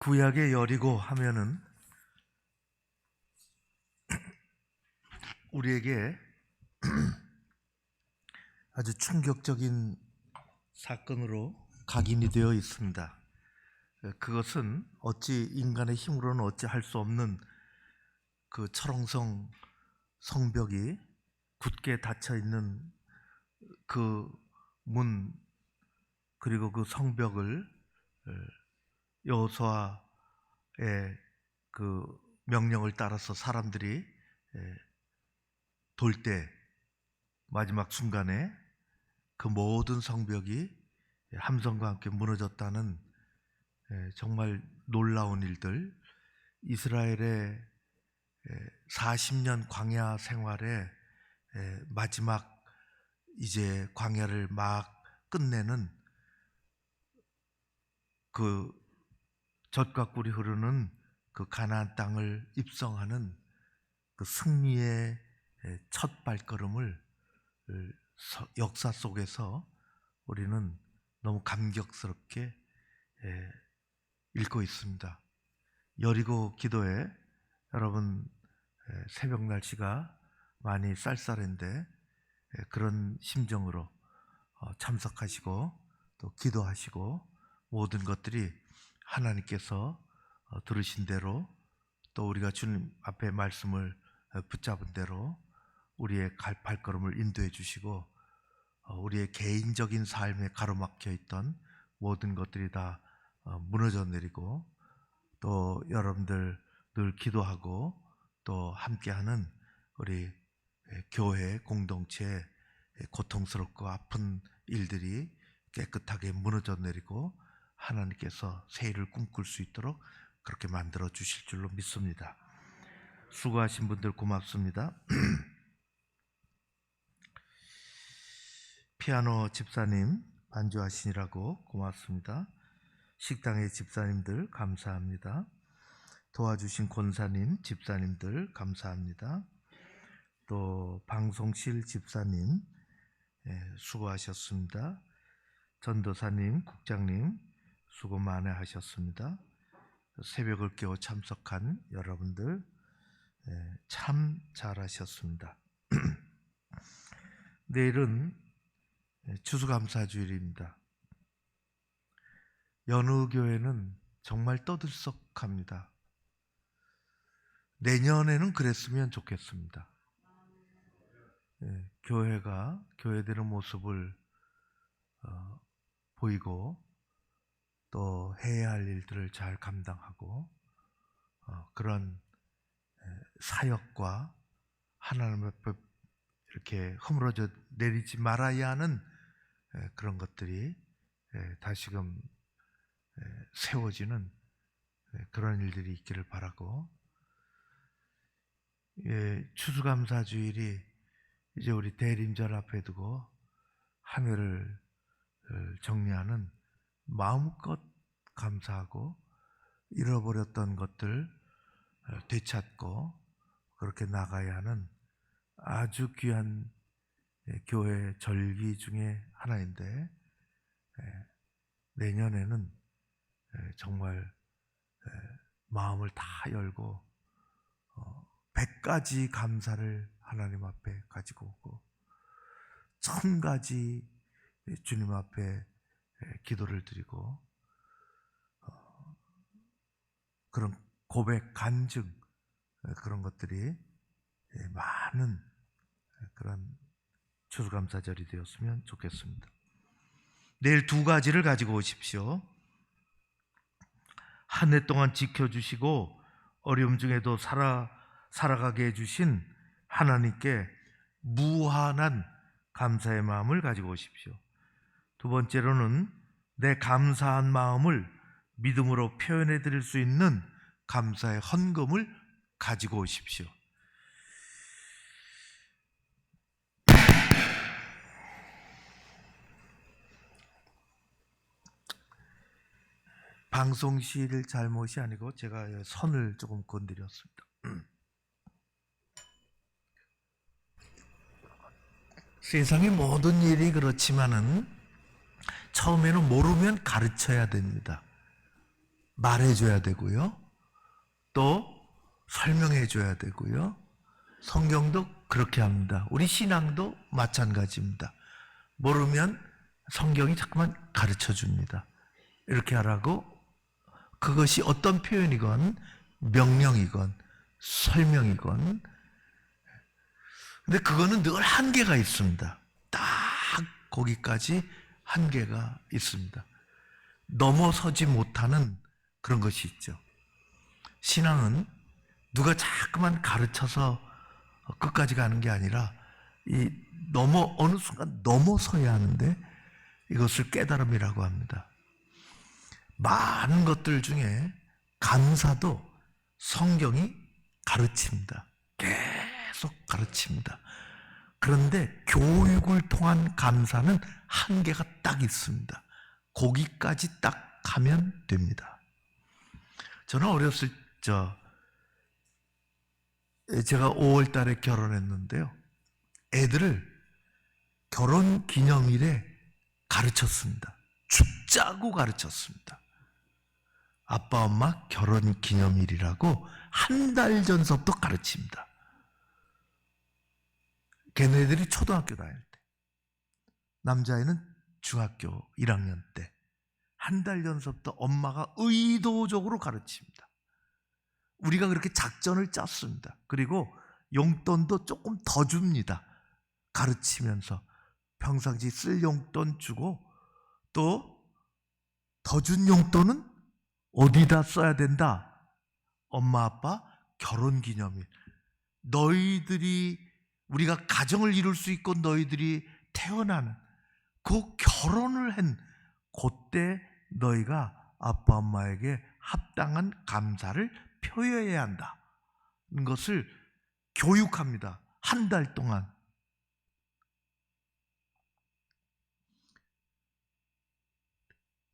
구약의 여리고 하면은 우리에게 아주 충격적인 사건으로 각인이 되어 있습니다. 그것은 어찌 인간의 힘으로는 어찌 할 수 없는 그 철옹성 성벽이 굳게 닫혀 있는 그 문, 그리고 그 성벽을 여호수아의 그 명령을 따라서 사람들이 돌 때 마지막 순간에 그 모든 성벽이 함성과 함께 무너졌다는 정말 놀라운 일들, 이스라엘의 40년 광야 생활의 마지막 이제 광야를 막 끝내는 그 젖과 꿀이 흐르는 그 가나안 땅을 입성하는 그 승리의 첫 발걸음을 역사 속에서 우리는 너무 감격스럽게 읽고 있습니다. 여리고 기도에 여러분 새벽 날씨가 많이 쌀쌀한데 그런 심정으로 참석하시고 또 기도하시고 모든 것들이 하나님께서 들으신 대로 또 우리가 주님 앞에 말씀을 붙잡은 대로 우리의 발걸음을 인도해 주시고 우리의 개인적인 삶에 가로막혀 있던 모든 것들이 다 무너져 내리고 또 여러분들 늘 기도하고 또 함께하는 우리 교회 공동체의 고통스럽고 아픈 일들이 깨끗하게 무너져 내리고 하나님께서 새 일을 꿈꿀 수 있도록 그렇게 만들어 주실 줄로 믿습니다. 수고하신 분들 고맙습니다. 피아노 집사님 반주하시느라고 고맙습니다. 식당의 집사님들 감사합니다. 도와주신 권사님, 집사님들 감사합니다. 또 방송실 집사님 수고하셨습니다. 전도사님, 국장님 수고 많이 하셨습니다. 새벽을 깨워 참석한 여러분들 참 잘하셨습니다. 내일은 추수감사주일입니다. 여느 교회는 정말 떠들썩합니다. 내년에는 그랬으면 좋겠습니다. 교회가 교회되는 모습을 보이고 또 해야 할 일들을 잘 감당하고 그런 사역과 하나님 앞에 이렇게 허물어져 내리지 말아야 하는 그런 것들이 다시금 세워지는 그런 일들이 있기를 바라고, 추수감사주일이 이제 우리 대림절 앞에 두고 한 해를 정리하는 마음껏 감사하고 잃어버렸던 것들 되찾고 그렇게 나가야 하는 아주 귀한 교회 절기 중에 하나인데, 내년에는 정말 마음을 다 열고 100가지 감사를 하나님 앞에 가지고 오고 1000가지 주님 앞에 기도를 드리고 그런 고백, 간증 그런 것들이 많은 그런 추수감사절이 되었으면 좋겠습니다. 내일 2가지를 가지고 오십시오. 한 해 동안 지켜주시고 어려움 중에도 살아가게 해주신 하나님께 무한한 감사의 마음을 가지고 오십시오. 두 번째로는 내 감사한 마음을 믿음으로 표현해 드릴 수 있는 감사의 헌금을 가지고 오십시오. 방송실 잘못이 아니고 제가 선을 조금 건드렸습니다. 세상의 모든 일이 그렇지만은 처음에는 모르면 가르쳐야 됩니다. 말해줘야 되고요. 또 설명해줘야 되고요. 성경도 그렇게 합니다. 우리 신앙도 마찬가지입니다. 모르면 성경이 자꾸만 가르쳐 줍니다. 이렇게 하라고. 그것이 어떤 표현이건 명령이건 설명이건. 근데 그거는 늘 한계가 있습니다. 딱 거기까지 한계가 있습니다. 넘어서지 못하는 그런 것이 있죠. 신앙은 누가 자꾸만 가르쳐서 끝까지 가는 게 아니라 어느 순간 넘어서야 하는데 이것을 깨달음이라고 합니다. 많은 것들 중에 감사도 성경이 가르칩니다. 계속 가르칩니다. 그런데 교육을 통한 감사는 한계가 딱 있습니다. 거기까지 딱 가면 됩니다. 저는 어렸을 적 제가 5월 달에 결혼했는데요. 애들을 결혼 기념일에 가르쳤습니다. 죽자고 가르쳤습니다. 아빠 엄마 결혼 기념일이라고 한 달 전서부터 가르칩니다. 걔네들이 초등학교 다닐 때, 남자애는 중학교 1학년 때 한 달 전서부터 엄마가 의도적으로 가르칩니다. 우리가 그렇게 작전을 짰습니다. 그리고 용돈도 조금 더 줍니다. 가르치면서 평상시 쓸 용돈 주고, 또 더 준 용돈은 어디다 써야 된다? 엄마 아빠 결혼기념일. 너희들이, 우리가 가정을 이룰 수 있고 너희들이 태어나는 그 결혼을 한 그때 너희가 아빠 엄마에게 합당한 감사를 표해야 한다는 것을 교육합니다. 한 달 동안.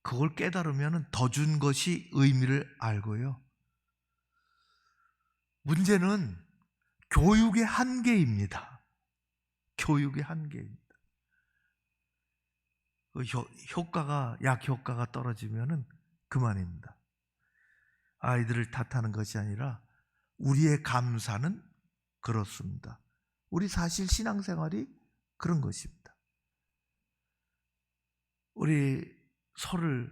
그걸 깨달으면 더 준 것이 의미를 알고요. 문제는 교육의 한계입니다. 교육의 한계입니다. 약 효과가 떨어지면 그만입니다. 아이들을 탓하는 것이 아니라 우리의 감사는 그렇습니다. 우리 사실 신앙생활이 그런 것입니다. 우리 소를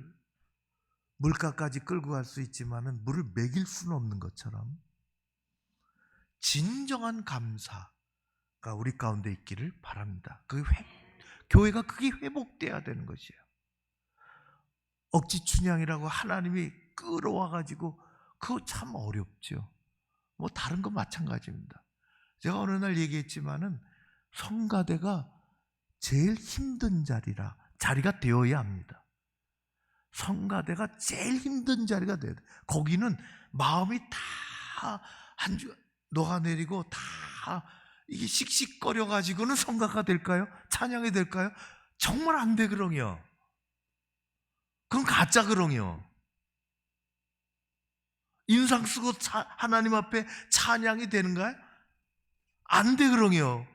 물가까지 끌고 갈 수 있지만 물을 먹일 수는 없는 것처럼 진정한 감사가 우리 가운데 있기를 바랍니다. 교회가 그게 회복돼야 되는 것이에요. 억지 춘향이라고 하나님이 끌어와가지고 그거 참 어렵죠. 뭐 다른 건 마찬가지입니다. 제가 어느 날 얘기했지만은 성가대가 제일 힘든 자리가 되어야 합니다. 성가대가 제일 힘든 자리가 돼야 돼. 거기는 마음이 다 한 주 녹아내리고 다 이게 씩씩거려 가지고는 성가가 될까요? 찬양이 될까요? 정말 안 돼, 그렁이요. 그건 가짜 그렁이요. 인상 쓰고 하나님 앞에 찬양이 되는가요? 안 돼, 그렁이요.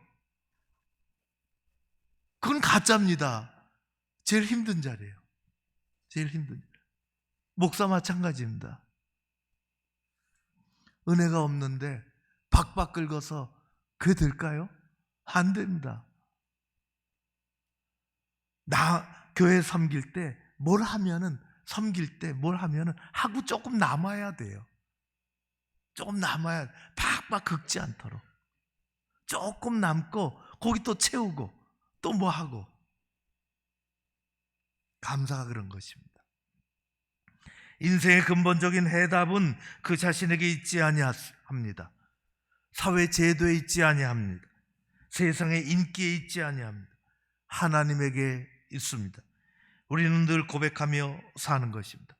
그건 가짜입니다. 제일 힘든 자리예요. 제일 힘든. 목사 마찬가지입니다. 은혜가 없는데 박박 긁어서 그게 될까요? 안 됩니다. 교회 섬길 때 뭘 하면은, 섬길 때 뭘 하면은 하고 조금 남아야 돼요. 조금 남아야, 박박 긁지 않도록. 조금 남고 거기 또 채우고 또 뭐 하고. 감사가 그런 것입니다. 인생의 근본적인 해답은 그 자신에게 있지 아니합니다. 사회 제도에 있지 아니합니다. 세상의 인기에 있지 아니합니다. 하나님에게 있습니다. 우리는 늘 고백하며 사는 것입니다.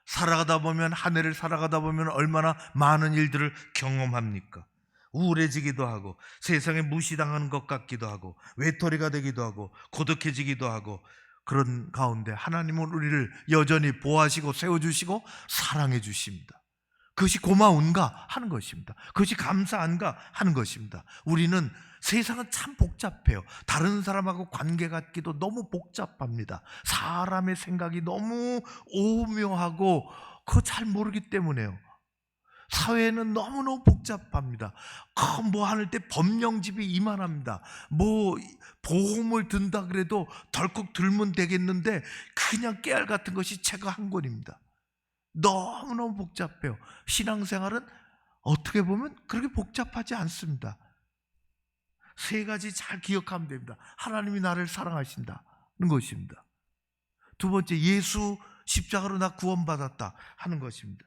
살아가다 보면, 한 해를 살아가다 보면 얼마나 많은 일들을 경험합니까? 우울해지기도 하고, 세상에 무시당하는 것 같기도 하고, 외톨이가 되기도 하고, 고독해지기도 하고, 그런 가운데 하나님은 우리를 여전히 보호하시고 세워주시고 사랑해 주십니다. 그것이 고마운가 하는 것입니다. 그것이 감사한가 하는 것입니다. 우리는, 세상은 참 복잡해요. 다른 사람하고 관계 갖기도 너무 복잡합니다. 사람의 생각이 너무 오묘하고 그거 잘 모르기 때문에요. 사회는 너무너무 복잡합니다. 뭐 하늘 때 법령집이 이만합니다. 뭐 보험을 든다 그래도 덜컥 들면 되겠는데 그냥 깨알 같은 것이 책 한 권입니다. 너무너무 복잡해요. 신앙생활은 어떻게 보면 그렇게 복잡하지 않습니다. 세 가지 잘 기억하면 됩니다. 하나님이 나를 사랑하신다는 것입니다. 두 번째, 예수 십자가로 나 구원받았다 하는 것입니다.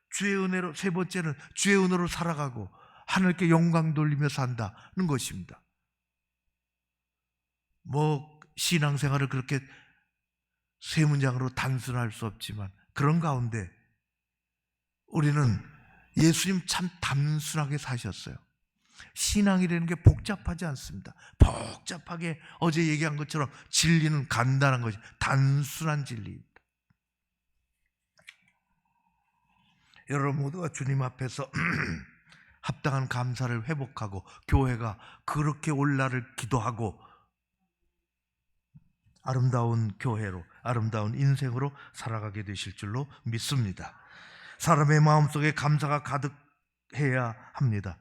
주의 은혜로, 세 번째는 주의 은혜로 살아가고 하늘께 영광 돌리며 산다는 것입니다. 뭐 신앙생활을 그렇게 세 문장으로 단순할 수 없지만 그런 가운데 우리는 예수님 참 단순하게 사셨어요. 신앙이라는 게 복잡하지 않습니다. 복잡하게 어제 얘기한 것처럼 진리는 간단한 것이 단순한 진리입니다. 여러분 모두가 주님 앞에서 합당한 감사를 회복하고 교회가 그렇게 올라를 기도하고 아름다운 교회로, 아름다운 인생으로 살아가게 되실 줄로 믿습니다. 사람의 마음속에 감사가 가득해야 합니다.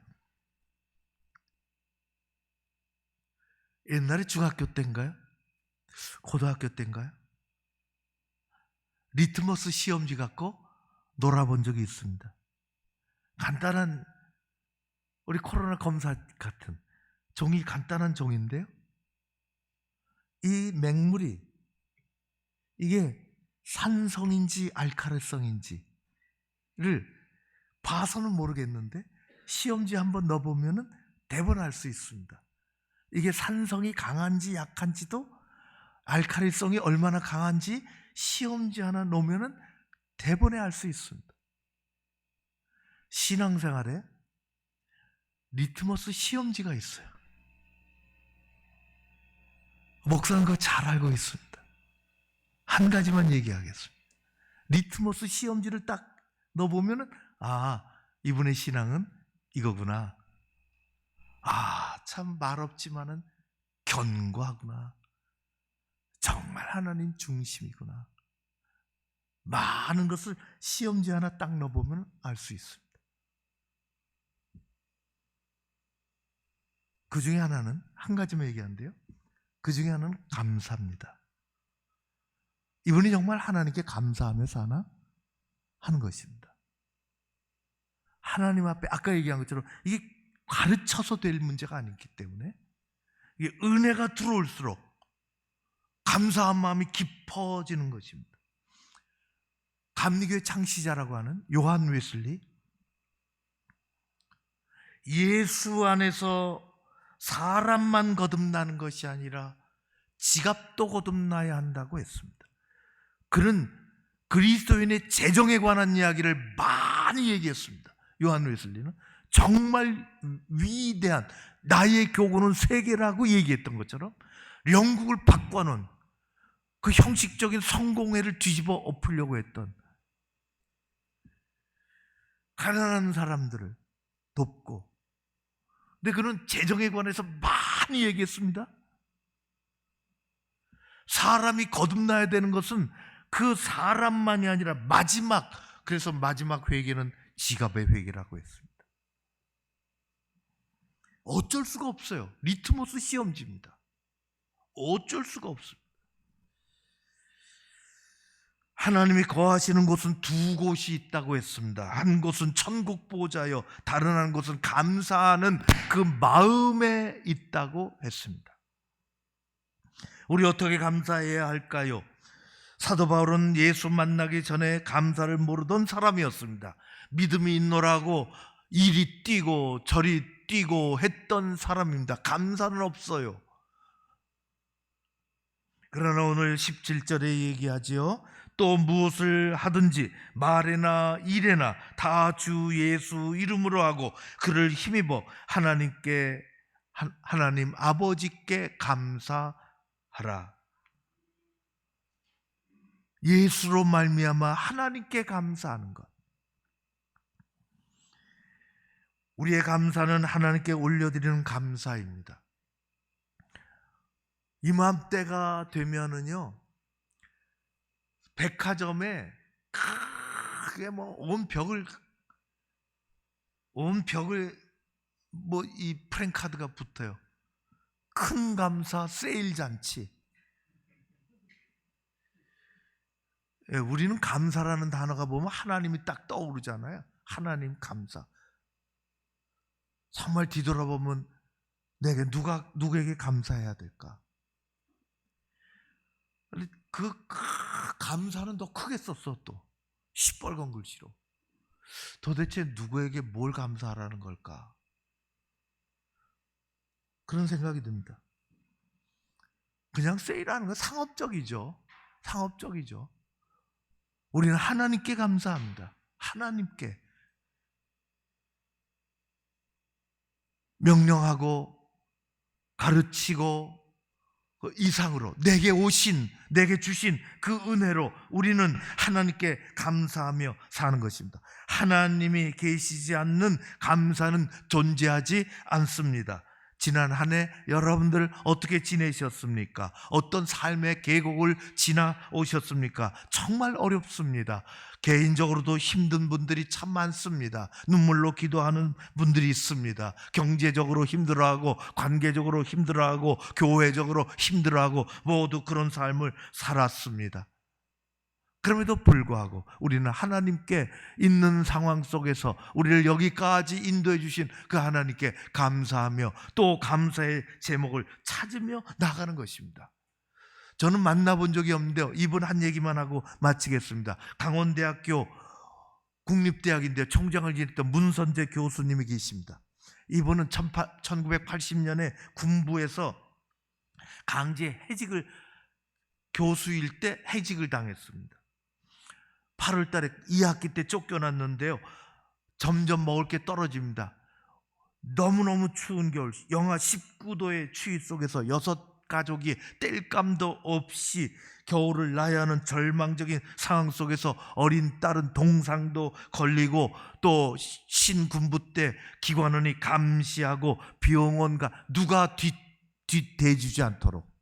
옛날에 중학교 때인가요? 고등학교 때인가요? 리트머스 시험지 갖고 놀아본 적이 있습니다. 간단한 우리 코로나 검사 같은 종이, 간단한 종인데요, 이 맹물이 이게 산성인지 알칼리성인지를 봐서는 모르겠는데 시험지 한번 넣어보면 대번 알 수 있습니다. 이게 산성이 강한지 약한지도, 알칼리성이 얼마나 강한지 시험지 하나 놓으면 대번에 알 수 있습니다. 신앙생활에 리트머스 시험지가 있어요. 목사는 그거 잘 알고 있습니다. 한 가지만 얘기하겠습니다. 리트머스 시험지를 딱 넣어보면 이분의 신앙은 이거구나. 참 말없지만은 견고하구나. 정말 하나님 중심이구나. 많은 것을 시험지 하나 딱 넣어보면 알 수 있습니다. 그 중에 하나는, 한 가지만 얘기하는데요, 그 중에 하나는 감사입니다. 이분이 정말 하나님께 감사하며 사나 하는 것입니다. 하나님 앞에 아까 얘기한 것처럼 이게 가르쳐서 될 문제가 아니기 때문에 이게 은혜가 들어올수록 감사한 마음이 깊어지는 것입니다. 감리교회 창시자라고 하는 요한 웨슬리, 예수 안에서 사람만 거듭나는 것이 아니라 지갑도 거듭나야 한다고 했습니다. 그는 그리스도인의 재정에 관한 이야기를 많이 얘기했습니다. 요한 웨슬리는 정말 위대한, 나의 교구는 세계라고 얘기했던 것처럼 영국을 바꿔놓은 그 형식적인 성공회를 뒤집어 엎으려고 했던, 가난한 사람들을 돕고, 근데 그는 재정에 관해서 많이 얘기했습니다. 사람이 거듭나야 되는 것은 그 사람만이 아니라 그래서 마지막 회개는 지갑의 회개라고 했습니다. 어쩔 수가 없어요. 리트머스 시험지입니다. 어쩔 수가 없습니다. 하나님이 거하시는 곳은 두 곳이 있다고 했습니다. 한 곳은 천국 보좌여, 다른 한 곳은 감사하는 그 마음에 있다고 했습니다. 우리 어떻게 감사해야 할까요? 사도 바울은 예수 만나기 전에 감사를 모르던 사람이었습니다. 믿음이 있노라고 이리 뛰고 저리 뛰고 했던 사람입니다. 감사는 없어요. 그러나 오늘 17절에 얘기하지요. 또 무엇을 하든지 말에나 일에나 다 주 예수 이름으로 하고 그를 힘입어 하나님 아버지께 감사하라. 예수로 말미암아 하나님께 감사하는 것. 우리의 감사는 하나님께 올려드리는 감사입니다. 이맘때가 되면은요, 백화점에 그게 뭐 온 벽을 뭐 이 프랭카드가 붙어요. 큰 감사 세일 잔치. 예, 우리는 감사라는 단어가 보면 하나님이 딱 떠오르잖아요. 하나님 감사. 정말 뒤돌아보면 내게 누구에게 감사해야 될까? 그 감사는 더 크게 썼어. 또 시뻘건 글씨로. 도대체 누구에게 뭘 감사하라는 걸까? 그런 생각이 듭니다. 그냥 세일하는 건 상업적이죠. 상업적이죠. 우리는 하나님께 감사합니다. 하나님께 명령하고 가르치고 그 이상으로 내게 주신 그 은혜로 우리는 하나님께 감사하며 사는 것입니다. 하나님이 계시지 않는 감사는 존재하지 않습니다. 지난 한 해 여러분들 어떻게 지내셨습니까? 어떤 삶의 계곡을 지나오셨습니까? 정말 어렵습니다. 개인적으로도 힘든 분들이 참 많습니다. 눈물로 기도하는 분들이 있습니다. 경제적으로 힘들어하고 관계적으로 힘들어하고 교회적으로 힘들어하고 모두 그런 삶을 살았습니다. 그럼에도 불구하고 우리는 하나님께 있는 상황 속에서 우리를 여기까지 인도해 주신 그 하나님께 감사하며 또 감사의 제목을 찾으며 나가는 것입니다. 저는 만나본 적이 없는데요, 이분 한 얘기만 하고 마치겠습니다. 강원대학교 국립대학인데 총장을 지냈던 문선재 교수님이 계십니다. 이분은 1980년에 군부에서 강제 해직을, 교수일 때 해직을 당했습니다. 8월 달에 2학기 때 쫓겨났는데요, 점점 먹을 게 떨어집니다. 너무너무 추운 겨울, 영하 19도의 추위 속에서 6가족이 뗄감도 없이 겨울을 나야 하는 절망적인 상황 속에서 어린 딸은 동상도 걸리고 또 신군부 때 기관원이 감시하고 병원가 누가 대주지 않도록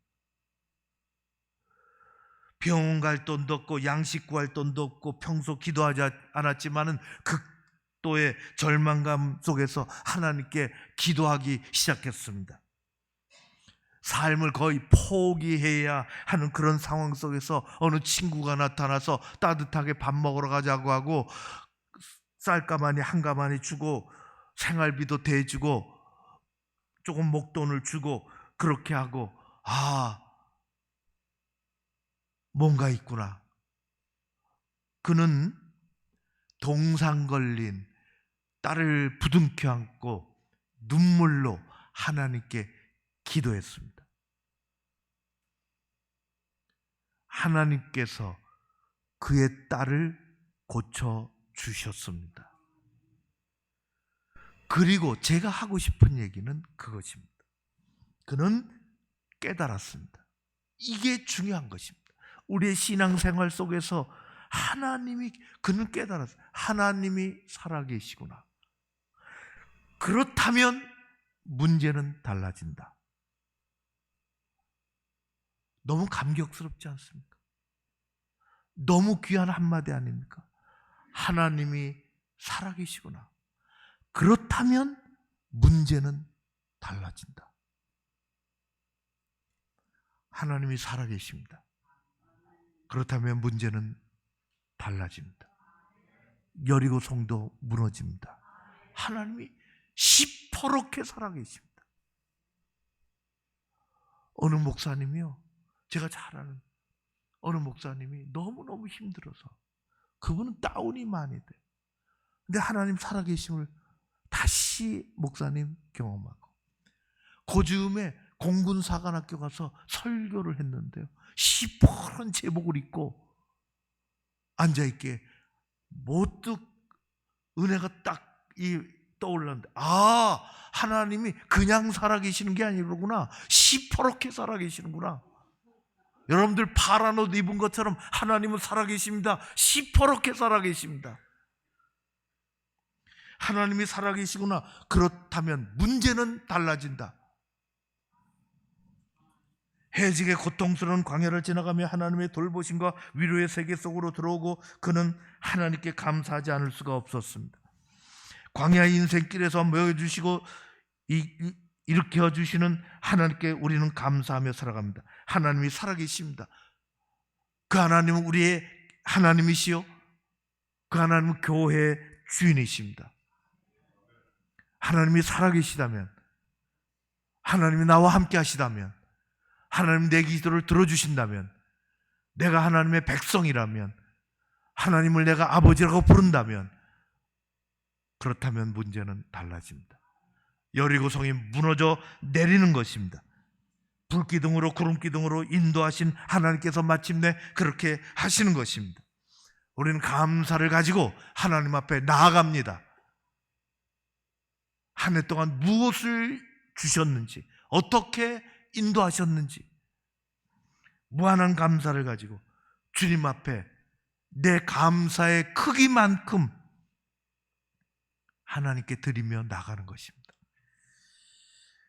병원 갈 돈도 없고 양식 구할 돈도 없고 평소 기도하지 않았지만은 극도의 절망감 속에서 하나님께 기도하기 시작했습니다. 삶을 거의 포기해야 하는 그런 상황 속에서 어느 친구가 나타나서 따뜻하게 밥 먹으러 가자고 하고 쌀가마니 한 가마니 주고 생활비도 대주고 조금 목돈을 주고 그렇게 하고, 뭔가 있구나. 그는 동상 걸린 딸을 부둥켜 안고 눈물로 하나님께 기도했습니다. 하나님께서 그의 딸을 고쳐주셨습니다. 그리고 제가 하고 싶은 얘기는 그것입니다. 그는 깨달았습니다. 이게 중요한 것입니다. 우리의 신앙생활 속에서 그는 깨달았어요. 하나님이 살아계시구나. 그렇다면 문제는 달라진다. 너무 감격스럽지 않습니까? 너무 귀한 한마디 아닙니까? 하나님이 살아계시구나. 그렇다면 문제는 달라진다. 하나님이 살아계십니다. 그렇다면 문제는 달라집니다. 여리고 성도 무너집니다. 하나님이 시퍼렇게 살아계십니다. 어느 목사님이요, 제가 잘 아는 어느 목사님이 너무너무 힘들어서, 그분은 다운이 많이 돼요. 근데 하나님 살아계심을 다시 목사님 경험하고, 그 즈음에 공군사관학교 가서 설교를 했는데요, 시퍼런 제복을 입고 앉아있게 모두 은혜가 딱 떠올랐는데, 하나님이 그냥 살아계시는 게 아니구나, 시퍼렇게 살아계시는구나. 여러분들 파란 옷 입은 것처럼 하나님은 살아계십니다. 시퍼렇게 살아계십니다. 하나님이 살아계시구나. 그렇다면 문제는 달라진다. 해직의 고통스러운 광야를 지나가며 하나님의 돌보심과 위로의 세계 속으로 들어오고 그는 하나님께 감사하지 않을 수가 없었습니다. 광야의 인생길에서 모여주시고 일으켜 주시는 하나님께 우리는 감사하며 살아갑니다. 하나님이 살아계십니다. 그 하나님은 우리의 하나님이시요, 그 하나님은 교회의 주인이십니다. 하나님이 살아계시다면, 하나님이 나와 함께 하시다면, 하나님 내 기도를 들어주신다면, 내가 하나님의 백성이라면, 하나님을 내가 아버지라고 부른다면, 그렇다면 문제는 달라집니다. 여리고성이 무너져 내리는 것입니다. 불기둥으로 구름기둥으로 인도하신 하나님께서 마침내 그렇게 하시는 것입니다. 우리는 감사를 가지고 하나님 앞에 나아갑니다. 한 해 동안 무엇을 주셨는지, 어떻게 인도하셨는지 무한한 감사를 가지고 주님 앞에 내 감사의 크기만큼 하나님께 드리며 나가는 것입니다.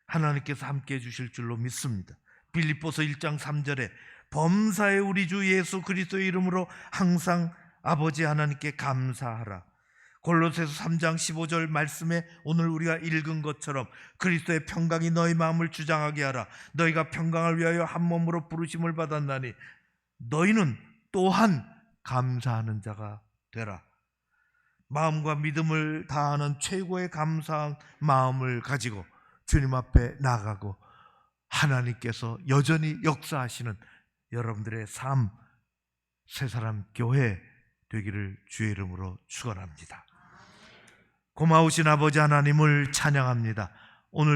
하나님께서 함께해 주실 줄로 믿습니다. 빌립보서 1장 3절에 범사의 우리 주 예수 그리스도의 이름으로 항상 아버지 하나님께 감사하라. 골로새서 3장 15절 말씀에 오늘 우리가 읽은 것처럼 그리스도의 평강이 너희 마음을 주장하게 하라. 너희가 평강을 위하여 한 몸으로 부르심을 받았나니 너희는 또한 감사하는 자가 되라. 마음과 믿음을 다하는 최고의 감사한 마음을 가지고 주님 앞에 나가고 하나님께서 여전히 역사하시는 여러분들의 삶, 새사람 교회 되기를 주의 이름으로 축원합니다. 고마우신 아버지 하나님을 찬양합니다. 오늘